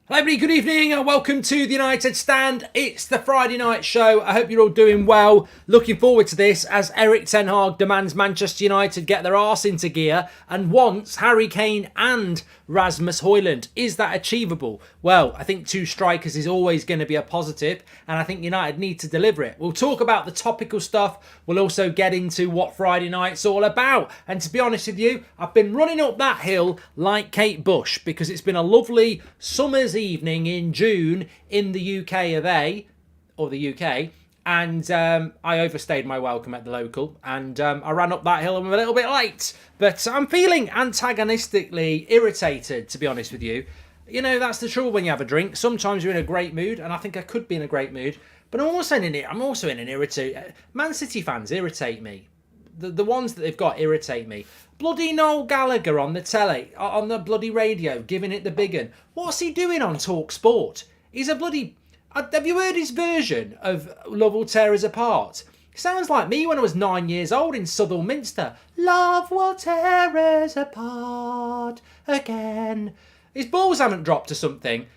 Hello everybody, good evening and welcome to the United Stand. It's the Friday night show. I hope you're all doing well. Looking forward to this as Erik ten Hag demands Manchester United get their arse into gear and wants Harry Kane and Rasmus HOJLUND. Is that achievable? Well, I think two strikers is always going to be a positive and I think United need to deliver it. We'll talk about the topical stuff. We'll also get into what Friday night's all about. And to be honest with you, I've been running up that hill like Kate Bush because it's been a lovely summer's evening in June in the UK of A, or the UK, and I overstayed my welcome at the local and I ran up that hill and I'm a little bit late, but I'm feeling antagonistically irritated, to be honest with you. You know, that's the trouble when you have a drink. Sometimes you're in a great mood, and I think I could be in a great mood, but I'm also in an irritate. Man City fans irritate me. The ones that they've got irritate me. Bloody Noel Gallagher on the telly, on the bloody radio, giving it the big un. What's he doing on Talk Sport? He's a bloody... Have you heard his version of Love Will Tear Us Apart? Sounds like me when I was 9 years old in Southall Minster. Love will tear us apart again. His balls haven't dropped or something.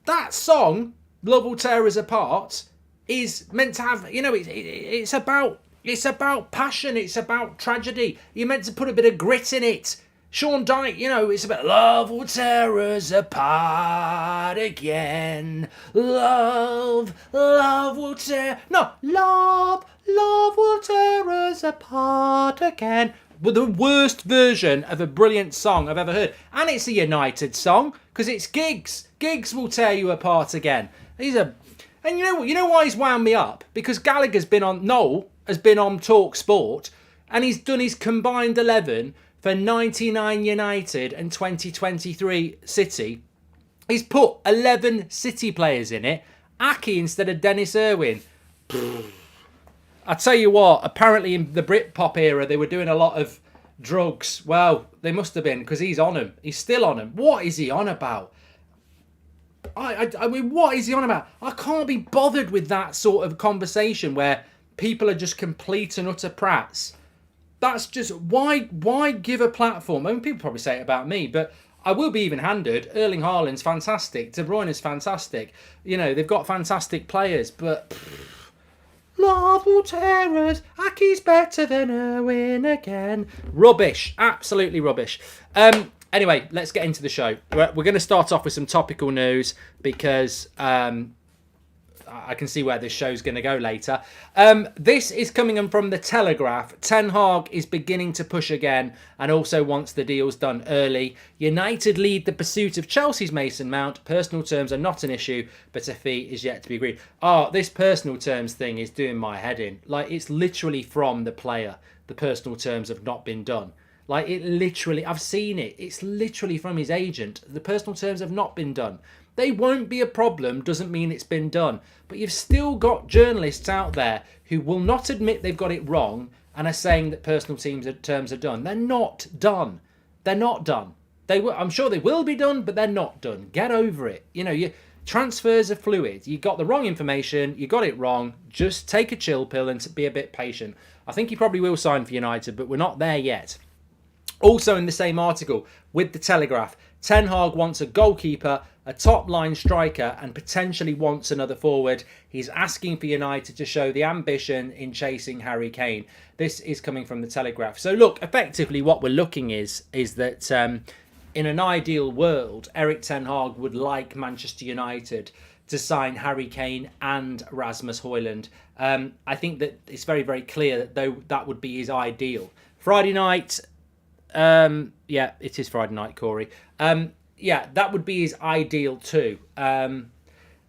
That song, Love Will Tear Us Apart, is meant to have... You know, it's about... It's about passion. It's about tragedy. You're meant to put a bit of grit in it. Sean Dyche, you know, it's about love will tear us apart again. Love will tear... No, love will tear us apart again. But the worst version of a brilliant song I've ever heard. And it's a United song, because it's Giggs. Giggs will tear you apart again. And you know why he's wound me up? Because Noel has been on Talk Sport and he's done his combined 11 for 99 United and 2023 City. He's put 11 City players in it. Aki instead of Dennis Irwin. I tell you what, apparently in the Britpop era they were doing a lot of drugs. Well, they must have been, because he's on them. He's still on them. What is he on about? I mean, what is he on about? I can't be bothered with that sort of conversation where people are just complete and utter prats. That's just... Why give a platform? I mean, people probably say it about me, but I will be even-handed. Erling Haaland's fantastic. De Bruyne is fantastic. You know, they've got fantastic players, but... Love will tear us. Aki's better than Irwin again. Rubbish. Absolutely rubbish. Anyway, let's get into the show. We're going to start off with some topical news because I can see where this show's going to go later. This is coming in from the Telegraph. Ten Hag is beginning to push again and also wants the deals done early. United lead the pursuit of Chelsea's Mason Mount. Personal terms are not an issue, but a fee is yet to be agreed. Oh, this personal terms thing is doing my head in. Like, it's literally from the player. The personal terms have not been done. Like, it literally, I've seen it. It's literally from his agent. The personal terms have not been done. They won't be a problem, doesn't mean it's been done. But you've still got journalists out there who will not admit they've got it wrong and are saying that personal terms are done. They're not done. They're not done. I'm sure they will be done, but they're not done. Get over it. You know, transfers are fluid. You got the wrong information. You got it wrong. Just take a chill pill and be a bit patient. I think he probably will sign for United, but we're not there yet. Also in the same article, with the Telegraph, Ten Hag wants a goalkeeper, a top-line striker, and potentially wants another forward. He's asking for United to show the ambition in chasing Harry Kane. This is coming from the Telegraph. So look, effectively what we're looking is that in an ideal world, Erik ten Hag would like Manchester United to sign Harry Kane and Rasmus HOJLUND. I think that it's very, very clear that that would be his ideal. Friday night... yeah, it is Friday night, Corey. Yeah, that would be his ideal too.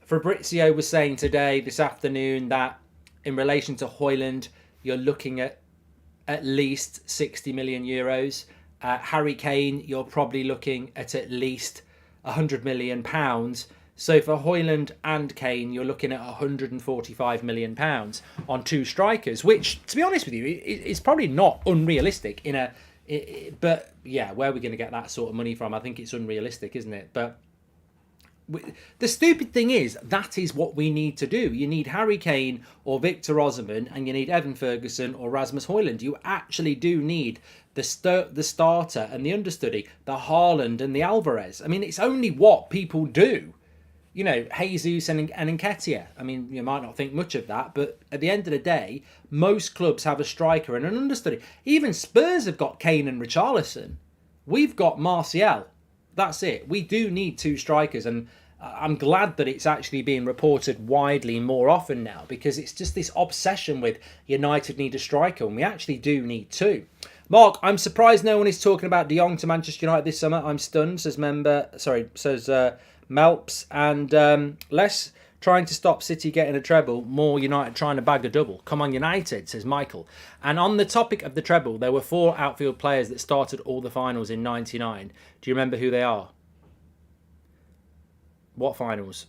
Fabrizio was saying this afternoon, that in relation to HOJLUND, you're looking at least 60 million euros. Harry Kane, you're probably looking at least 100 million pounds. So for HOJLUND and Kane, you're looking at 145 million pounds on two strikers, which, to be honest with you, is probably not unrealistic but yeah, where are we going to get that sort of money from? I think it's unrealistic, isn't it? But the stupid thing is, that is what we need to do. You need Harry Kane or Victor Osimhen, and you need Evan Ferguson or Rasmus HOJLUND. You actually do need the starter and the understudy, the Haaland and the Alvarez. I mean, it's only what people do. you know, Jesus and Nketiah. I mean, you might not think much of that, but at the end of the day, most clubs have a striker and an understudy. Even Spurs have got KANE and Richarlison. We've got Martial. That's it. We do need 2 strikers, and I'm glad that it's actually being reported widely more often now, because it's just this obsession with United need a striker, and we actually do need 2. Mark, I'm surprised no one is talking about De Jong to Manchester United this summer. I'm stunned, says Melps. And less trying to stop City getting a treble, more United trying to bag a double. Come on, United, says Michael. And on the topic of the treble, there were 4 outfield players that started all the finals in '99. Do you remember who they are? What finals?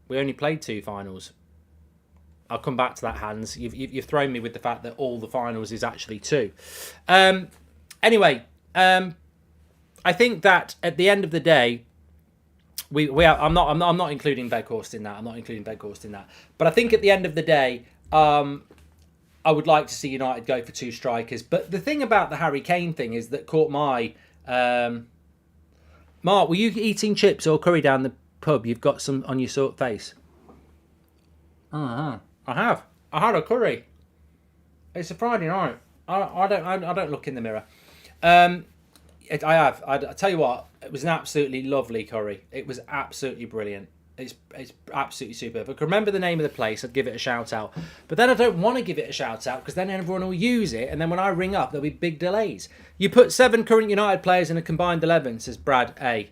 We only played 2 finals. I'll come back to that, Hans. You've thrown me with the fact that all the finals is actually 2. Anyway, I think that at the end of the day, I'm not including Weghorst in that. But I think at the end of the day, I would like to see United go for 2 strikers. But the thing about the Harry Kane thing is that caught my... Mark, were you eating chips or curry down the pub? You've got some on your sort of face. I have. I had a curry. It's a Friday night. I don't look in the mirror. I have. I tell you what, it was an absolutely lovely curry. It was absolutely brilliant. It's absolutely superb. If I could remember the name of the place, I'd give it a shout out. But then I don't want to give it a shout out because then everyone will use it, and then when I ring up, there'll be big delays. You put 7 current United players in a combined 11, says Brad A.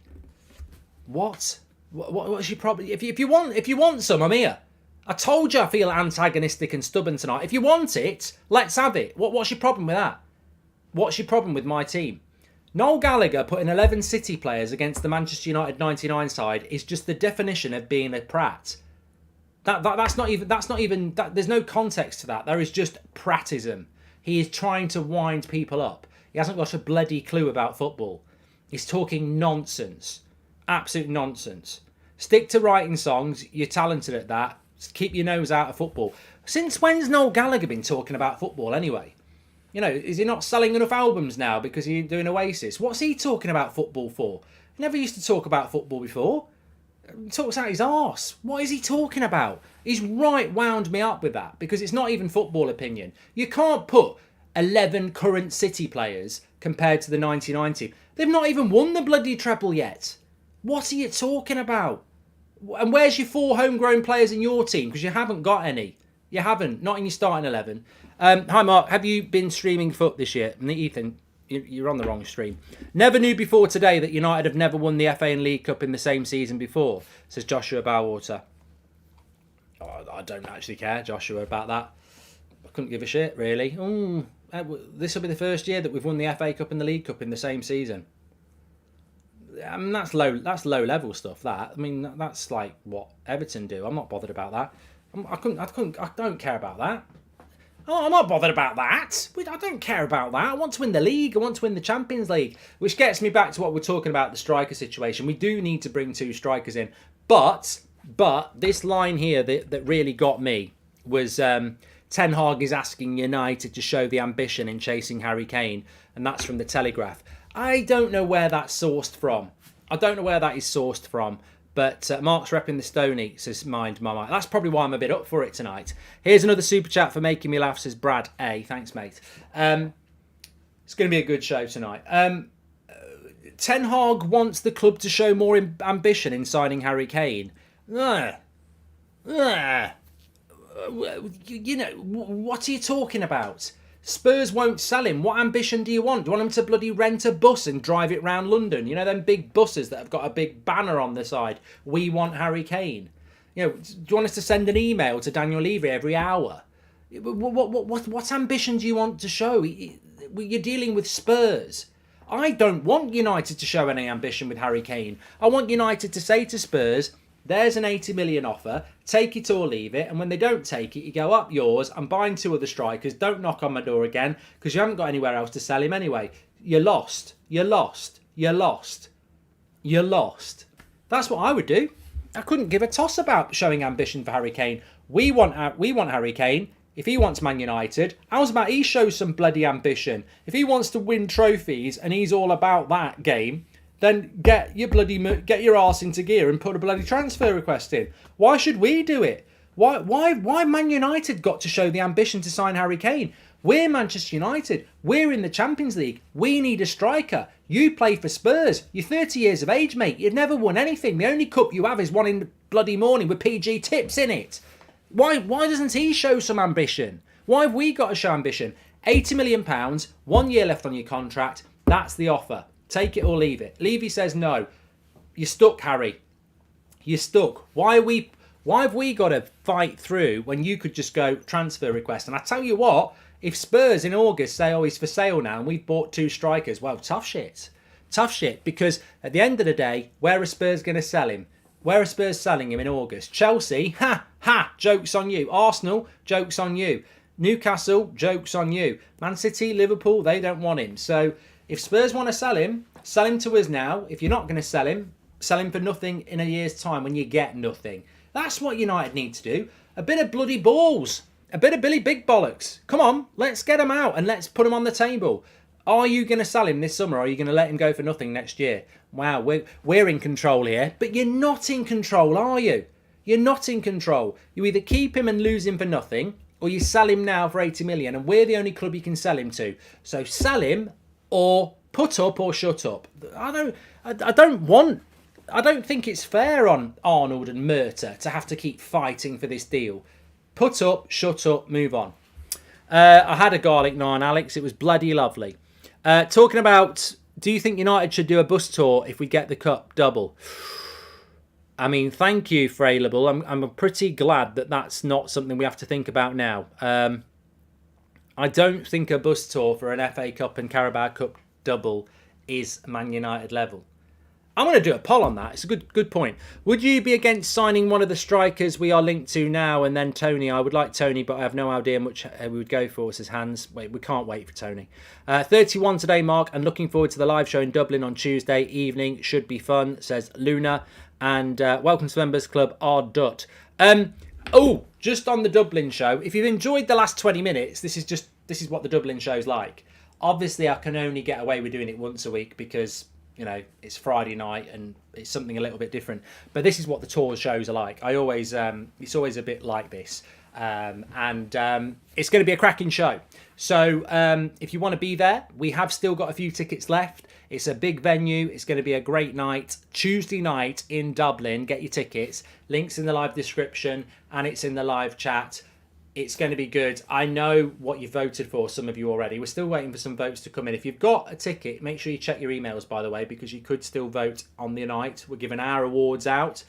What? What's your problem? If you want some, I'm here. I told you I feel antagonistic and stubborn tonight. If you want it, let's have it. What's your problem with that? What's your problem with my team? Noel Gallagher putting 11 City players against the Manchester United 99 side is just the definition of being a prat. That's not even. There's no context to that. There is just prattism. He is trying to wind people up. He hasn't got a bloody clue about football. He's talking nonsense. Absolute nonsense. Stick to writing songs. You're talented at that. Just keep your nose out of football. Since when's Noel Gallagher been talking about football anyway? You know, is he not selling enough albums now because he's doing Oasis? What's he talking about football for? He never used to talk about football before. He talks out his arse. What is he talking about? He's right wound me up with that because it's not even football opinion. You can't put 11 current City players compared to the 99 team. They've not even won the bloody treble yet. What are you talking about? And where's your 4 homegrown players in your team? Because you haven't got any. You haven't. Not in your starting 11. Hi, Mark. Have you been streaming foot this year? Ethan, you're on the wrong stream. Never knew before today that United have never won the FA and League Cup in the same season before, says Joshua Bowater. Oh, I don't actually care, Joshua, about that. I couldn't give a shit, really. This will be the first year that we've won the FA Cup and the League Cup in the same season. I mean, that's low level stuff. That, I mean, that's like what Everton do. I'm not bothered about that. I don't care about that. Oh, I'm not bothered about that. I don't care about that. I want to win the league. I want to win the Champions League. Which gets me back to what we're talking about, the striker situation. We do need to bring 2 strikers in. But this line here that really got me was Ten Hag is asking United to show the ambition in chasing Harry Kane. And that's from the Telegraph. I don't know where that's sourced from. But Mark's repping the Stony, says Mind My Mind. That's probably why I'm a bit up for it tonight. Here's another super chat for making me laugh, says Brad A. Thanks, mate. It's going to be a good show tonight. Ten Hag wants the club to show more ambition in signing Harry Kane. You know, what are you talking about? Spurs won't sell him. What ambition do you want? Do you want him to bloody rent a bus and drive it round London? You know, them big buses that have got a big banner on the side. We want Harry Kane. You know, do you want us to send an email to Daniel Levy every hour? What ambition do you want to show? You're dealing with Spurs. I don't want United to show any ambition with Harry Kane. I want United to say to Spurs, there's an 80 million offer, take it or leave it, and when they don't take it, you go up yours, I'm buying 2 other strikers, don't knock on my door again, because you haven't got anywhere else to sell him anyway. You're lost. That's what I would do. I couldn't give a toss about showing ambition for Harry Kane. We want Harry Kane. If he wants Man United, how's about he shows some bloody ambition? If he wants to win trophies and he's all about that game, then get your arse into gear and put a bloody transfer request in. Why should we do it? Why Man United got to show the ambition to sign Harry Kane? We're Manchester United. We're in the Champions League. We need a striker. You play for Spurs. You're 30 years of age, mate. You've never won anything. The only cup you have is one in the bloody morning with PG tips in it. Why doesn't he show some ambition? Why have we got to show ambition? £80 million, 1 year left on your contract. That's the offer. Take it or leave it. Levy says no. You're stuck, Harry. You're stuck. Why have we got to fight through when you could just go transfer request? And I tell you what, if Spurs in August say, oh, he's for sale now and we've bought 2 strikers, well, tough shit. Tough shit, because at the end of the day, where are Spurs going to sell him? Where are Spurs selling him in August? Chelsea, joke's on you. Arsenal, joke's on you. Newcastle, joke's on you. Man City, Liverpool, they don't want him. So if Spurs want to sell him to us now. If you're not going to sell him for nothing in a year's time when you get nothing. That's what United need to do. A bit of bloody balls. A bit of Billy Big Bollocks. Come on, let's get him out and let's put him on the table. Are you going to sell him this summer or are you going to let him go for nothing next year? Wow, we're in control here. But you're not in control, are you? You're not in control. You either keep him and lose him for nothing or you sell him now for 80 million and we're the only club you can sell him to. So sell him or put up or shut up. I don't think it's fair on Arnold and Murta to have to keep fighting for this deal. Put up, shut up, move on. I had a garlic naan, Alex. It was bloody lovely. Talking about, do you think United should do a bus tour if we get the cup double? I mean, thank you, Frailable. I'm pretty glad that that's not something we have to think about now. I don't think a bus tour for an FA Cup and Carabao Cup double is Man United level. I'm going to do a poll on that. It's a good point. Would you be against signing one of the strikers we are linked to now and then Tony? I would like Tony, but I have no idea much we would go for, says Hans. Wait, we can't wait for Tony. 31 today, Mark, and looking forward to the live show in Dublin on Tuesday evening. Should be fun, says Luna. And welcome to Members Club, R. Dutt. Just on the Dublin show, if you've enjoyed the last 20 minutes, this is what the Dublin show's like. Obviously, I can only get away with doing it once a week because, you know, it's Friday night and it's something a little bit different. But this is what the tour shows are like. It's always a bit like this. And it's going to be a cracking show. So if you want to be there, we have still got a few tickets left. It's a big venue. It's going to be a great night. Tuesday night in Dublin. Get your tickets. Links in the live description and it's in the live chat. It's going to be good. I know what you voted for, some of you already. We're still waiting for some votes to come in. If you've got a ticket, make sure you check your emails, by the way, because you could still vote on the night. We're giving our awards out.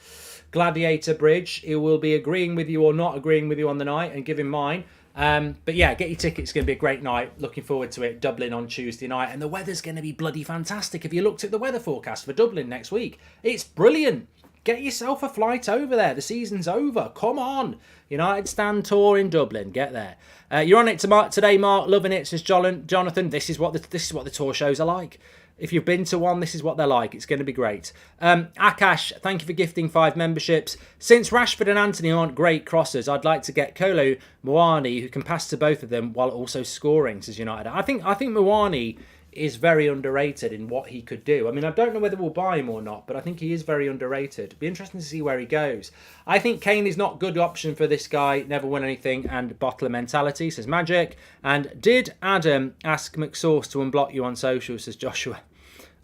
Gladiator Bridge, he will be agreeing with you or not agreeing with you on the night and giving mine. But yeah, get your tickets. It's going to be a great night. Looking forward to it. Dublin on Tuesday night. And the weather's going to be bloody fantastic. Have you looked at the weather forecast for Dublin next week? It's brilliant. Get yourself a flight over there. The season's over. Come on. United Stand Tour in Dublin. Get there. You're on it today, Mark. Loving it, says Jonathan. This is what the tour shows are like. If you've been to one, this is what they're like. It's going to be great. Akash, thank you for gifting 5 memberships. Since Rashford and Anthony aren't great crossers, I'd like to get Kolo Muani, who can pass to both of them while also scoring, says United. I think Muani is very underrated in what he could do. I mean, I don't know whether we'll buy him or not, but I think he is very underrated. Be interesting to see where he goes. I think Kane is not a good option for this guy. Never win anything and bottler mentality, says Magic. And did Adam ask McSauce to unblock you on social, says Joshua.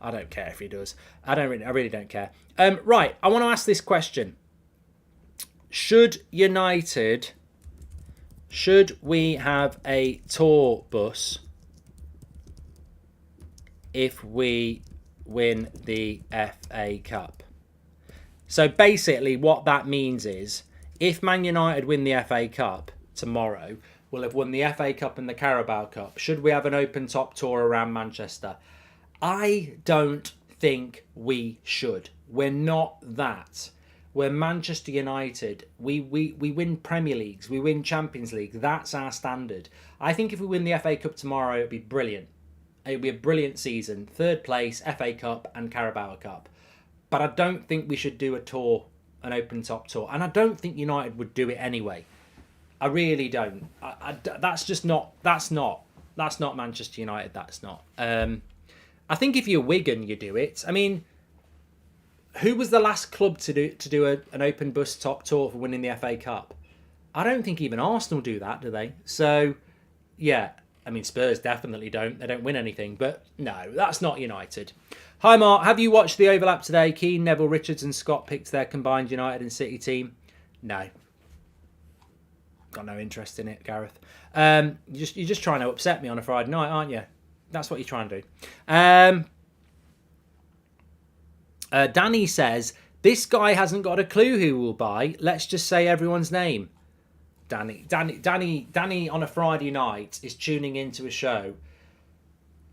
I don't care if he does. I really don't care. Right, I want to ask this question. Should we have a tour bus if we win the FA Cup? So basically what that means is if Man United win the FA Cup tomorrow, we'll have won the FA Cup and the Carabao Cup. Should we have an open top tour around Manchester? I don't think we should. We're not that. We're Manchester United. We win Premier Leagues. We win Champions League. That's our standard. I think if we win the FA Cup tomorrow, it'd be brilliant. It'll be a brilliant season. 3rd place, FA Cup and Carabao Cup. But I don't think we should do a tour, an open top tour. And I don't think United would do it anyway. I really don't. That's not Manchester United. That's not. I think if you're Wigan, you do it. I mean, who was the last club to do an open bus top tour for winning the FA Cup? I don't think even Arsenal do that, do they? So, yeah, I mean, Spurs definitely don't. They don't win anything. But no, that's not United. Hi, Mark. Have you watched the overlap today? Keane, Neville, Richards and Scott picked their combined United and City team. No. Got no interest in it, Gareth. You're just trying to upset me on a Friday night, aren't you? That's what you're trying to do. Danny says, this guy hasn't got a clue who will buy. Let's just say everyone's name. Danny on a Friday night is tuning into a show.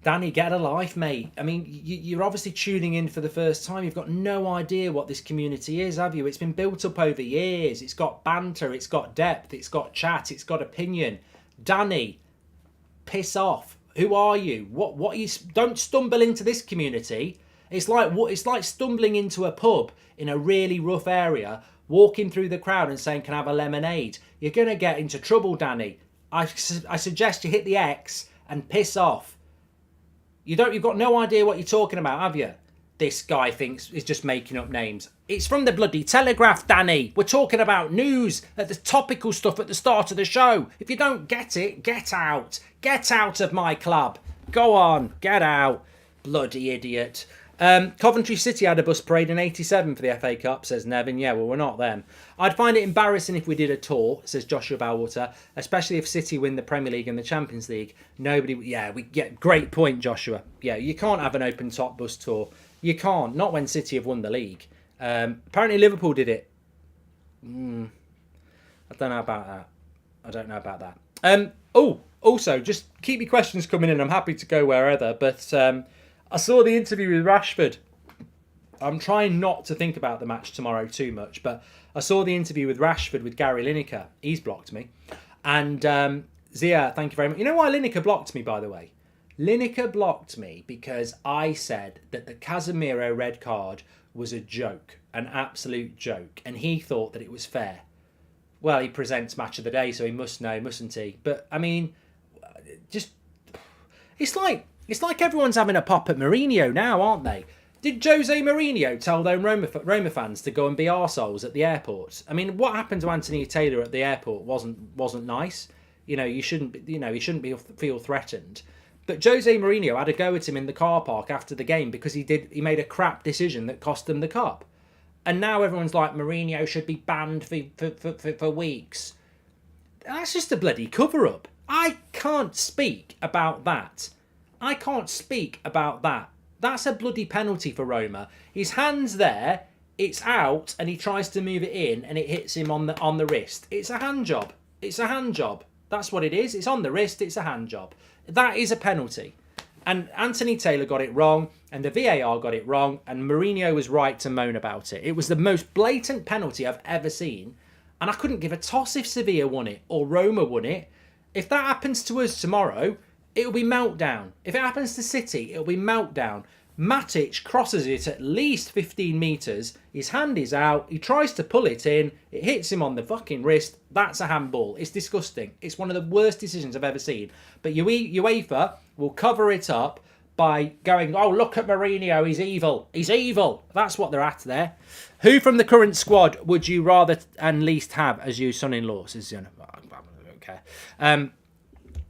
Danny, get a life, mate. I mean, you're obviously tuning in for the first time. You've got no idea what this community is, have you? It's been built up over years. It's got banter. It's got depth. It's got chat. It's got opinion. Danny, piss off. Who are you? What are you? Don't stumble into this community. It's like stumbling into a pub in a really rough area, walking through the crowd and saying, "Can I have a lemonade?" You're going to get into trouble, Danny. I suggest you hit the X and piss off. You've got no idea what you're talking about, have you? This guy thinks is just making up names. It's from the bloody Telegraph, Danny. We're talking about news, the topical stuff at the start of the show. If you don't get it, get out. Get out of my club. Go on, get out. Bloody idiot. Coventry City had a bus parade in 87 for the FA Cup, says Nevin. Yeah, well, we're not them. I'd find it embarrassing if we did a tour, says Joshua Bellwater, especially if City win the Premier League and the Champions League. Great point, Joshua. Yeah, you can't have an open top bus tour. You can't, not when City have won the league. Apparently Liverpool did it. I don't know about that. Also, just keep your questions coming in. I'm happy to go wherever, but I saw the interview with Rashford. I'm trying not to think about the match tomorrow too much, but I saw the interview with Rashford with Gary Lineker. He's blocked me. And Zia, thank you very much. You know why Lineker blocked me, by the way? Lineker blocked me because I said that the Casemiro red card was a joke, an absolute joke, and he thought that it was fair. Well, he presents Match of the Day, so he must know, mustn't he? But, I mean, it's like everyone's having a pop at Mourinho now, aren't they? Did Jose Mourinho tell those Roma fans to go and be arseholes at the airport? I mean, what happened to Anthony Taylor at the airport wasn't nice. He shouldn't feel threatened. But Jose Mourinho had a go at him in the car park after the game because he made a crap decision that cost them the cup. And now everyone's like, Mourinho should be banned for weeks. That's just a bloody cover-up. I can't speak about that. That's a bloody penalty for Roma. His hand's there, it's out, and he tries to move it in, and it hits him on the wrist. It's a hand job. That's what it is. It's on the wrist, it's a hand job. That is a penalty. And Anthony Taylor got it wrong, and the VAR got it wrong, and Mourinho was right to moan about it. It was the most blatant penalty I've ever seen, and I couldn't give a toss if Sevilla won it or Roma won it. If that happens to us tomorrow, it'll be meltdown. If it happens to City, it'll be meltdown. Matic crosses it at least 15 metres. His hand is out. He tries to pull it in. It hits him on the fucking wrist. That's a handball. It's disgusting. It's one of the worst decisions I've ever seen. But UEFA will cover it up by going, oh, look at Mourinho. He's evil. He's evil. That's what they're at there. Who from the current squad would you rather and least have as your son-in-law? Says, I don't care. I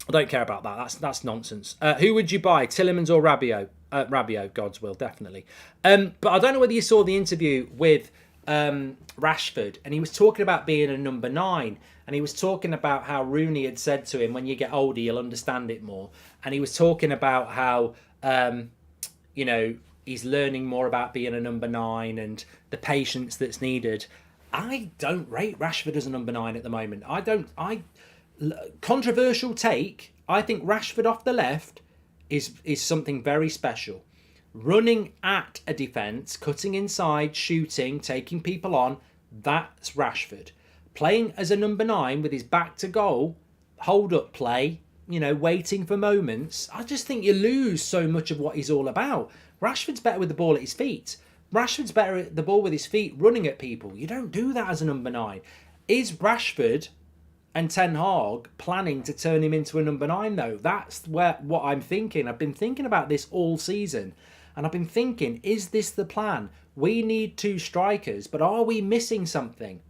don't care about that. That's nonsense. Who would you buy, Tillemans or Rabiot? Rabiot, God's will, definitely. But I don't know whether you saw the interview with Rashford, and he was talking about being a number 9, and he was talking about how Rooney had said to him, when you get older, you'll understand it more. And he was talking about how, he's learning more about being a number 9 and the patience that's needed. I don't rate Rashford as a number 9 at the moment. Controversial take. I think Rashford off the left is something very special. Running at a defence, cutting inside, shooting, taking people on, that's Rashford. Playing as a number 9 with his back to goal, hold up play, waiting for moments. I just think you lose so much of what he's all about. Rashford's better with the ball at his feet. Rashford's better at the ball with his feet, running at people. You don't do that as a number 9. Is Rashford and Ten Hag planning to turn him into a number 9 though? That's what I'm thinking. I've been thinking about this all season. And I've been thinking, is this the plan? We need 2 strikers, but are we missing something?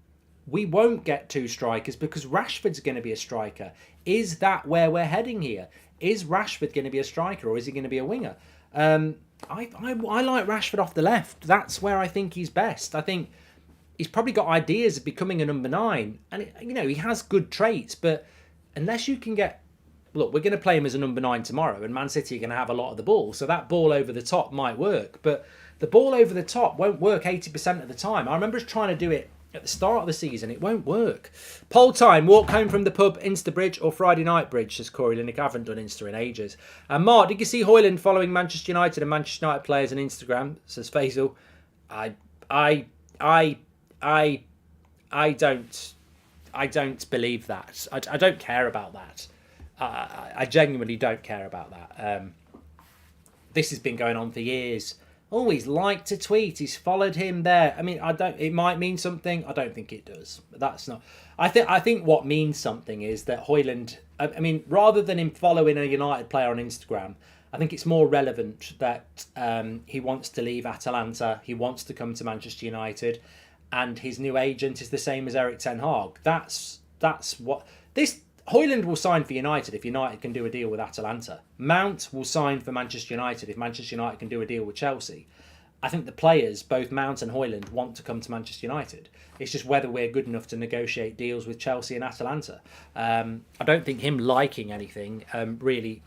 We won't get 2 strikers because Rashford's going to be a striker. Is that where we're heading here? Is Rashford going to be a striker or is he going to be a winger? I like Rashford off the left. That's where I think he's best. I think he's probably got ideas of becoming a number 9. And, he has good traits. But unless you can get... Look, we're going to play him as a number 9 tomorrow. And Man City are going to have a lot of the ball. So that ball over the top might work. But the ball over the top won't work 80% of the time. I remember us trying to do it at the start of the season. It won't work. Poll time. Walk home from the pub, Insta Bridge or Friday night bridge, says Corey Lineker. I haven't done Insta in ages. And Mark, did you see HOJLUND following Manchester United and Manchester United players on Instagram? Says Faisal. I don't believe that. I don't care about that. I genuinely don't care about that. This has been going on for years. Oh, he's liked a tweet. He's followed him there. I mean, it might mean something. I don't think it does. But that's not. I think what means something is that HOJLUND. I mean, rather than him following a United player on Instagram, I think it's more relevant that he wants to leave Atalanta. He wants to come to Manchester United, and his new agent is the same as Erik ten Hag. That's what this. HOJLUND will sign for United if United can do a deal with Atalanta. Mount will sign for Manchester United if Manchester United can do a deal with Chelsea. I think the players, both Mount and HOJLUND, want to come to Manchester United. It's just whether we're good enough to negotiate deals with Chelsea and Atalanta. I don't think him liking anything really,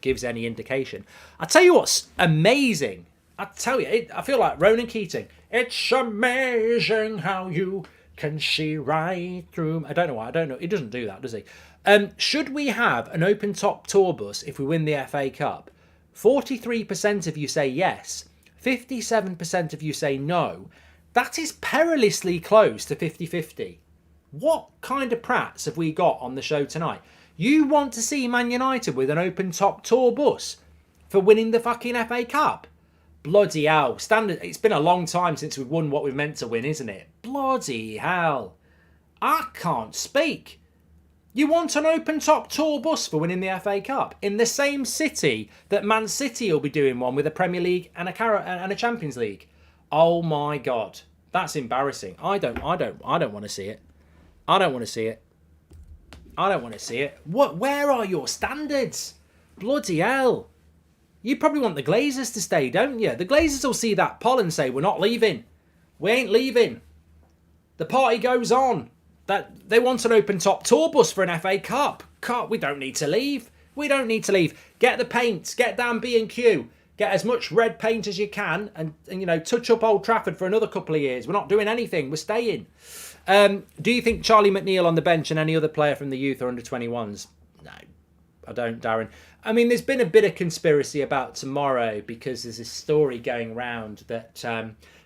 gives any indication. I tell you what's amazing. I feel like Ronan Keating. It's amazing how you can see right through... I don't know. He doesn't do that, does he? Should we have an open top tour bus if we win the FA Cup? 43% of you say yes. 57% of you say no. That is perilously close to 50-50. What kind of prats have we got on the show tonight? You want to see Man United with an open top tour bus for winning the fucking FA Cup? Bloody hell. Standard. It's been a long time since we've won what we've meant to win, isn't it? Bloody hell. I can't speak. You want an open top tour bus for winning the FA Cup in the same city that Man City will be doing one with a Premier League and a Champions League. Oh my God. That's embarrassing. I don't want to see it. I don't want to see it. Where are your standards? Bloody hell. You probably want the Glazers to stay, don't you? The Glazers will see that poll and say, we're not leaving. We ain't leaving. The party goes on. That they want an open top tour bus for an FA Cup. We don't need to leave. Get the paints. Get down B&Q. Get as much red paint as you can and touch up Old Trafford for another couple of years. We're not doing anything. We're staying. Do you think Charlie McNeil on the bench and any other player from the youth or under 21s? No, I don't, Darren. I mean, there's been a bit of conspiracy about tomorrow because there's this story going round that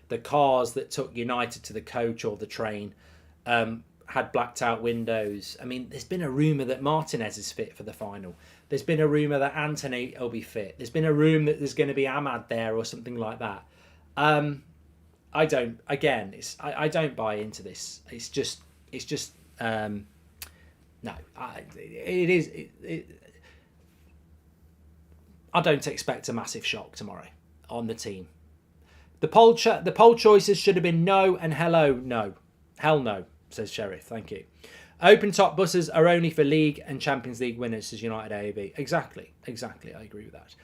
the cars that took United to the coach or the train had blacked out windows. I mean, there's been a rumour that Martinez is fit for the final. There's been a rumour that Anthony will be fit. There's been a rumour that there's going to be Ahmad there or something like that. I don't buy into this. It's just no. I don't expect a massive shock tomorrow on the team. The poll choices should have been no and hello no. Hell no, says Sheriff. Thank you. Open top buses are only for League and Champions League winners, says United AAB. Exactly. I agree with that.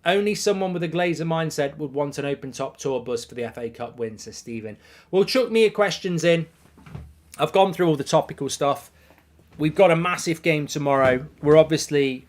Only someone with a Glazer mindset would want an open top tour bus for the FA Cup win, says Stephen. Well, chuck me your questions in. I've gone through all the topical stuff. We've got a massive game tomorrow. We're obviously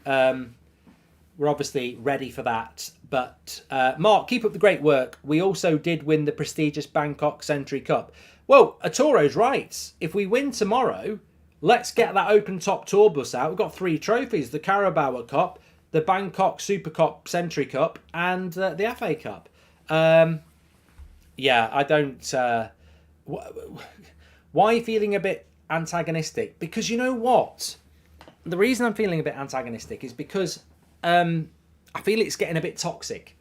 ready for that. But Mark, keep up the great work. We also did win the prestigious Bangkok Century Cup. Well, Atoro's right. If we win tomorrow, let's get that open top tour bus out. We've got 3 trophies: the Carabao Cup, the Bangkok Super Cup Century Cup, and the FA Cup. Yeah, I don't... why are you feeling a bit antagonistic? Because you know what? The reason I'm feeling a bit antagonistic is because I feel it's getting a bit toxic.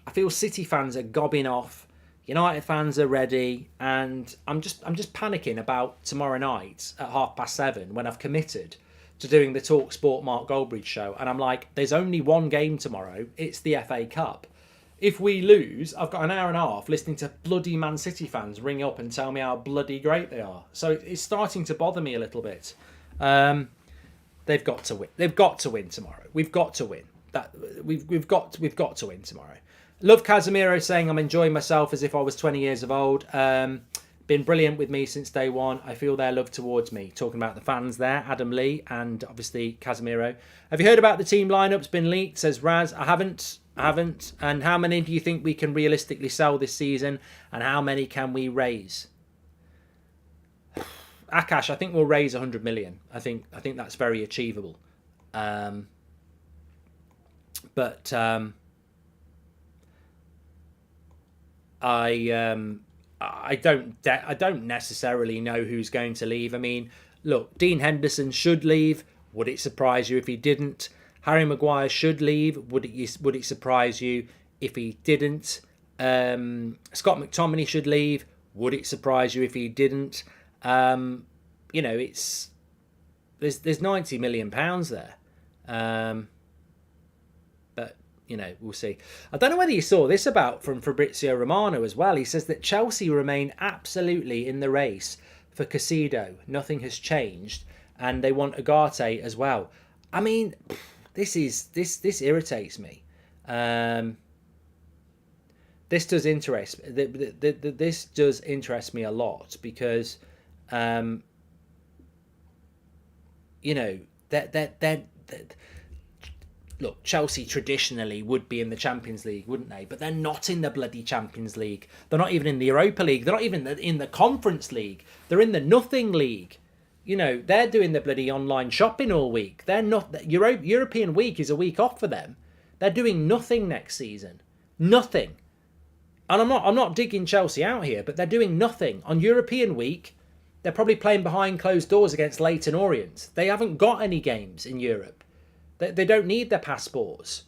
I feel City fans are gobbing off. United fans are ready, and I'm just panicking about tomorrow night at 7:30 when I've committed to doing the Talk Sport Mark Goldbridge show, and I'm like, there's only one game tomorrow. It's the FA Cup. if we lose, I've got an hour and a half listening to bloody Man City fans ring up and tell me how bloody great they are. So it's starting to bother me a little bit. They've got to win. They've got to win tomorrow. We've got to win. We've got to win tomorrow. Love Casemiro saying I'm enjoying myself as if I was 20 years of old. Been brilliant with me since day one. I feel their love towards me. Talking about the fans there, Adam Lee and obviously Casemiro. Have you heard about the team lineups been leaked? Says Raz. I haven't. And how many do you think we can realistically sell this season? And how many can we raise? Akash, I think we'll raise 100 million. I think that's very achievable. But I don't necessarily know who's going to leave. I mean, look, Dean Henderson should leave. Would it surprise you if he didn't? Harry Maguire should leave. Would it surprise you if he didn't? Scott McTominay should leave. Would it surprise you if he didn't? There's £90 million there. But we'll see. I don't know whether you saw this from Fabrizio Romano as well. He says that Chelsea remain absolutely in the race for Caicedo. Nothing has changed, and they want Ugarte as well. I mean, this irritates me. This does interest me a lot because look, Chelsea traditionally would be in the Champions League, wouldn't they? But they're not in the bloody Champions League. They're not even in the Europa League. They're not even in the Conference League. They're in the Nothing League. They're doing the bloody online shopping all week. They're not. European week is a week off for them. They're doing nothing next season. Nothing. And I'm not digging Chelsea out here, but they're doing nothing. On European week, they're probably playing behind closed doors against Leyton Orient. They haven't got any games in Europe. They don't need their passports.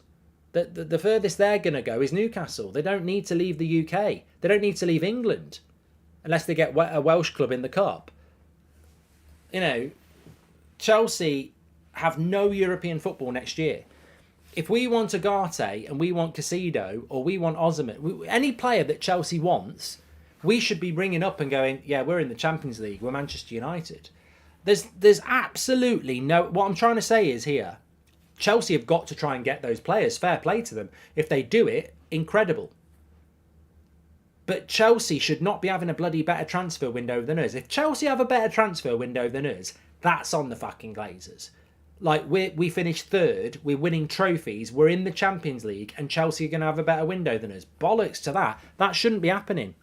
The furthest they're going to go is Newcastle. They don't need to leave the UK. They don't need to leave England unless they get a Welsh club in the cup. Chelsea have no European football next year. If we want Ugarte and we want Caicedo or we want Osimhen, any player that Chelsea wants, we should be ringing up and going, yeah, we're in the Champions League. We're Manchester United. There's absolutely no... What I'm trying to say is here, Chelsea have got to try and get those players. Fair play to them. If they do it, incredible. But Chelsea should not be having a bloody better transfer window than us. If Chelsea have a better transfer window than us, that's on the fucking Glazers. Like, we finished third, we're winning trophies, we're in the Champions League, and Chelsea are going to have a better window than us. Bollocks to that. That shouldn't be happening.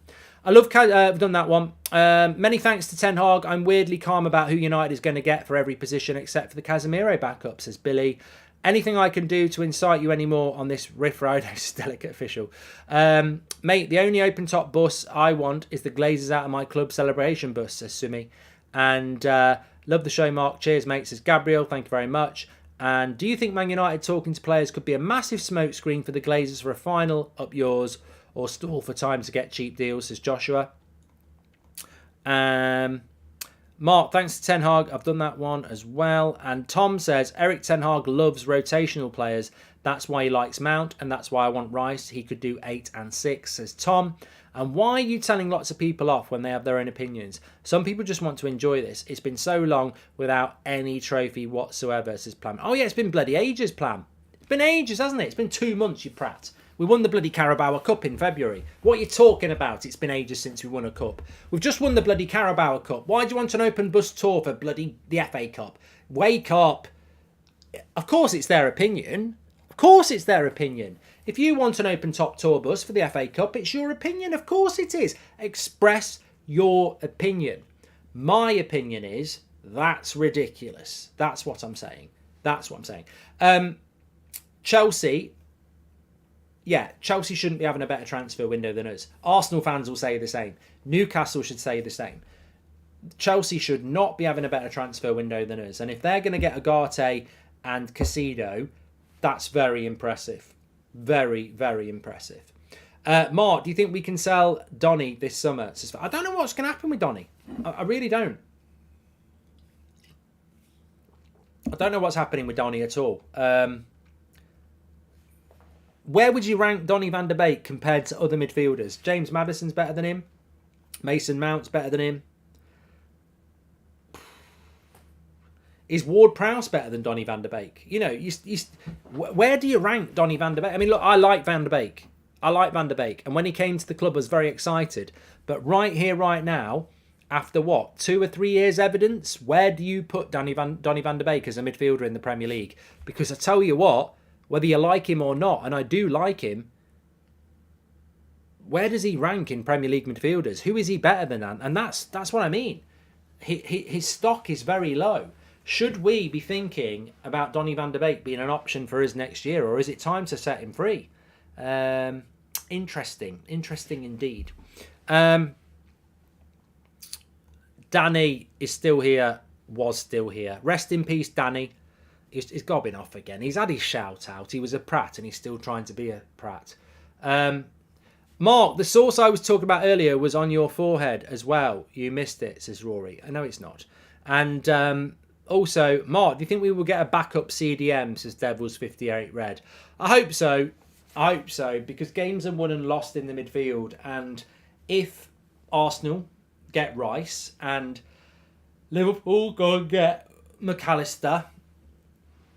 I love... I've done that one. Many thanks to Ten Hag. I'm weirdly calm about who United is going to get for every position except for the Casemiro backup, says Billy. Anything I can do to incite you anymore on this Riff Rider's delicate official? Mate, the only open-top bus I want is the Glazers out of my club celebration bus, says Sumi. And love the show, Mark. Cheers, mate, says Gabriel. Thank you very much. And do you think Man United talking to players could be a massive smokescreen for the Glazers for a final? Up yours. Or stall for time to get cheap deals, says Joshua. Mark, thanks to Ten Hag. I've done that one as well. And Tom says, Eric Ten Hag loves rotational players. That's why he likes Mount, and that's why I want Rice. He could do 8 and 6, says Tom. And why are you telling lots of people off when they have their own opinions? Some people just want to enjoy this. It's been so long without any trophy whatsoever, says Plam. Oh, yeah, it's been bloody ages, Plam. It's been ages, hasn't it? It's been 2 months, you prat. We won the bloody Carabao Cup in February. What are you talking about? It's been ages since we won a cup. We've just won the bloody Carabao Cup. Why do you want an open bus tour for bloody the FA Cup? Wake up. Of course it's their opinion. Of course it's their opinion. If you want an open top tour bus for the FA Cup, it's your opinion. Of course it is. Express your opinion. My opinion is that's ridiculous. That's what I'm saying. That's what I'm saying. Chelsea... Yeah, Chelsea shouldn't be having a better transfer window than us. Arsenal fans will say the same. Newcastle should say the same. Chelsea should not be having a better transfer window than us. And if they're going to get Ugarte and Caicedo, that's very impressive. Very, very impressive. Mark, do you think we can sell Donny this summer? I don't know what's going to happen with Donny. I really don't. I don't know what's happening with Donny at all. where would you rank Donny van de Beek compared to other midfielders? James Maddison's better than him. Mason Mount's better than him. Is Ward-Prowse better than Donny van de Beek? You know, where do you rank Donny van de Beek? I mean, look, I like Van de Beek. And when he came to the club, I was very excited. But right here, right now, after what, 2 or 3 years evidence, where do you put Donny van de Beek as a midfielder in the Premier League? Because I tell you what, whether you like him or not, and I do like him, where does he rank in Premier League midfielders? Who is he better than? And that's what I mean. His stock is very low. Should we be thinking about Donny van de Beek being an option for us next year, or is it time to set him free? Interesting indeed. Danny is still here, was still here. Rest in peace, Danny. He's gobbing off again. He's had his shout out. He was a prat and he's still trying to be a prat. Mark, the sauce I was talking about earlier was on your forehead as well. You missed it, says Rory. I know it's not. And also, Mark, do you think we will get a backup CDM, says Devils 58 Red? I hope so. Because games are won and lost in the midfield. And if Arsenal get Rice and Liverpool go and get McAllister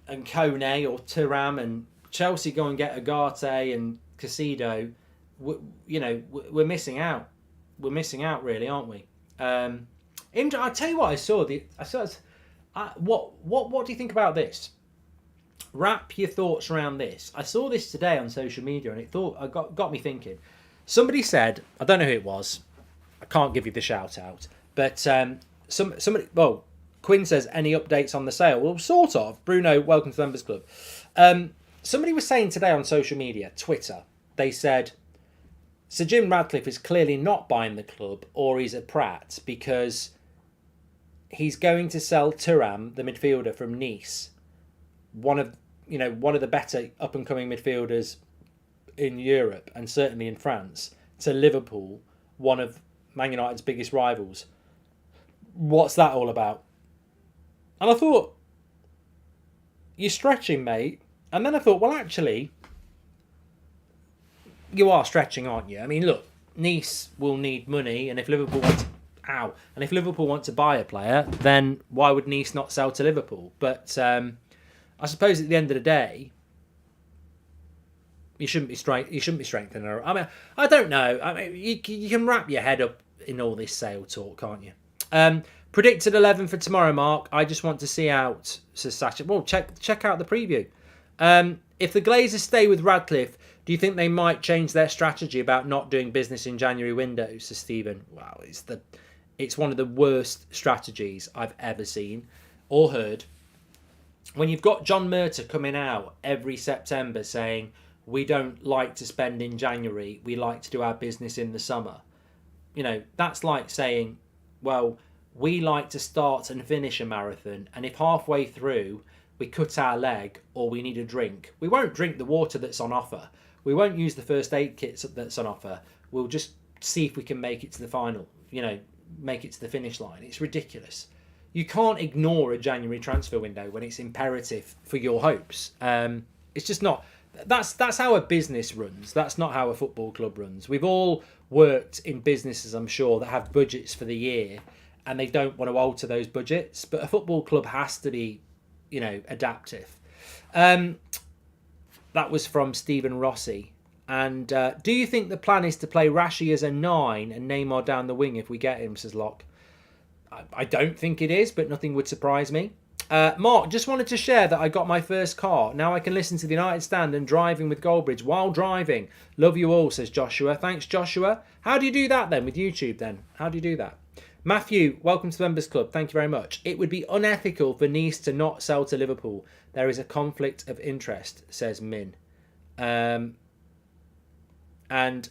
and KANE or Thuram, and Chelsea go and get Agate and Casido, we're missing out. We're missing out, really, aren't we? I'll tell you what I saw. What do you think about this? Wrap your thoughts around this. I saw this today on social media, and it got me thinking. Somebody said, I don't know who it was. I can't give you the shout out, but somebody. Well, Quinn says, any updates on the sale? Well, sort of. Bruno, welcome to the Members Club. Somebody was saying today on social media, Twitter. They said, Sir Jim Ratcliffe is clearly not buying the club, or he's a prat, because he's going to sell Thuram, the midfielder from Nice, one of the better up and coming midfielders in Europe and certainly in France, to Liverpool, one of Man United's biggest rivals. What's that all about? And I thought, you're stretching, mate. And then I thought, well, actually, you are stretching, aren't you? I mean, look, Nice will need money, and if Liverpool want to buy a player, then why would Nice not sell to Liverpool? But I suppose at the end of the day, you shouldn't be strengthening her. I mean, I don't know. I mean, you can wrap your head up in all this sale talk, can't you? Predicted 11 for tomorrow, Mark. I just want to see out, says Sacha. Well, check out the preview. If the Glazers stay with Radcliffe, do you think they might change their strategy about not doing business in January windows, says Stephen? Wow, it's one of the worst strategies I've ever seen or heard. When you've got John Murtagh coming out every September saying, we don't like to spend in January, we like to do our business in the summer. That's like saying, well, we like to start and finish a marathon, and if halfway through we cut our leg or we need a drink, we won't drink the water that's on offer. We won't use the first aid kits that's on offer. We'll just see if we can make it to the final, make it to the finish line. It's ridiculous. You can't ignore a January transfer window when it's imperative for your hopes. It's just not. That's how a business runs. That's not how a football club runs. We've all worked in businesses, I'm sure, that have budgets for the year, and they don't want to alter those budgets. But a football club has to be, adaptive. That was from Stephen Rossi. And do you think the plan is to play Rashi as a 9 and Neymar down the wing if we get him, says Locke? I don't think it is, but nothing would surprise me. Mark, just wanted to share that I got my first car. Now I can listen to the United Stand and driving with Goldbridge while driving. Love you all, says Joshua. Thanks, Joshua. How do you do that then with YouTube then? How do you do that? Matthew, welcome to the Members Club. Thank you very much. It would be unethical for Nice to not sell to Liverpool. There is a conflict of interest, says Min. And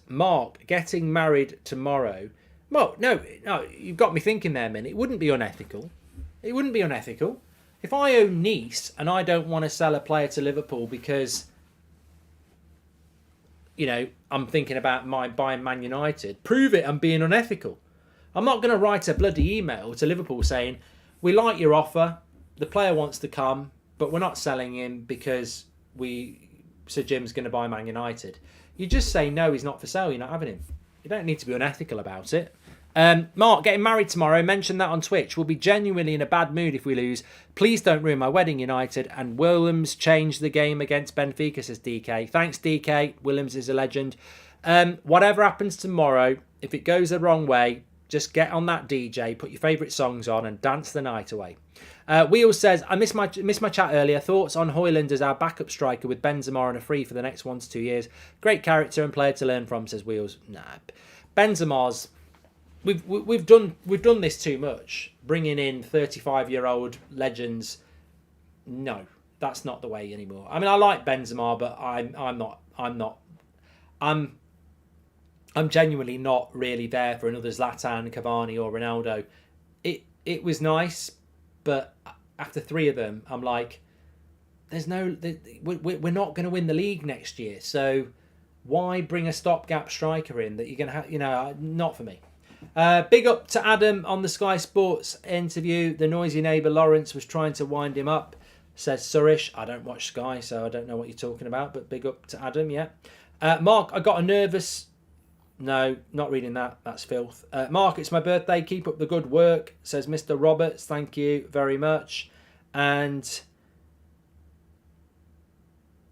Mark, getting married tomorrow. Well, no, you've got me thinking there, Min. It wouldn't be unethical. It wouldn't be unethical. If I own Nice and I don't want to sell a player to Liverpool because, I'm thinking about buying Man United, prove it I'm being unethical. I'm not going to write a bloody email to Liverpool saying, we like your offer, the player wants to come, but we're not selling him because we Sir Jim's going to buy Man United. You just say, no, he's not for sale. You're not having him. You don't need to be unethical about it. Mark, getting married tomorrow. Mention that on Twitch. We'll be genuinely in a bad mood if we lose. Please don't ruin my wedding, United. And Williams changed the game against Benfica, says DK. Thanks, DK. Williams is a legend. Whatever happens tomorrow, if it goes the wrong way, just get on that DJ, put your favourite songs on and dance the night away. Wheels says, I missed my chat earlier. Thoughts on HOJLUND as our backup striker with Benzema on a free for the next 1 to 2 years. Great character and player to learn from, says Wheels. Nah, Benzema's... We've done this too much. Bringing in 35-year-old legends, no, that's not the way anymore. I mean, I like Benzema, but I'm genuinely not really there for another Zlatan, Cavani, or Ronaldo. It was nice, but after 3 of them, I'm like, we're not going to win the league next year. So why bring a stopgap striker in that you're going to have? Not for me. Big up to Adam on the Sky Sports interview. The noisy neighbour Lawrence was trying to wind him up, says Surish. I don't watch Sky, so I don't know what you're talking about, but big up to Adam, yeah. Mark, I got a nervous... No, not reading that. That's filth. Mark, it's my birthday. Keep up the good work, says Mr. Roberts. Thank you very much. And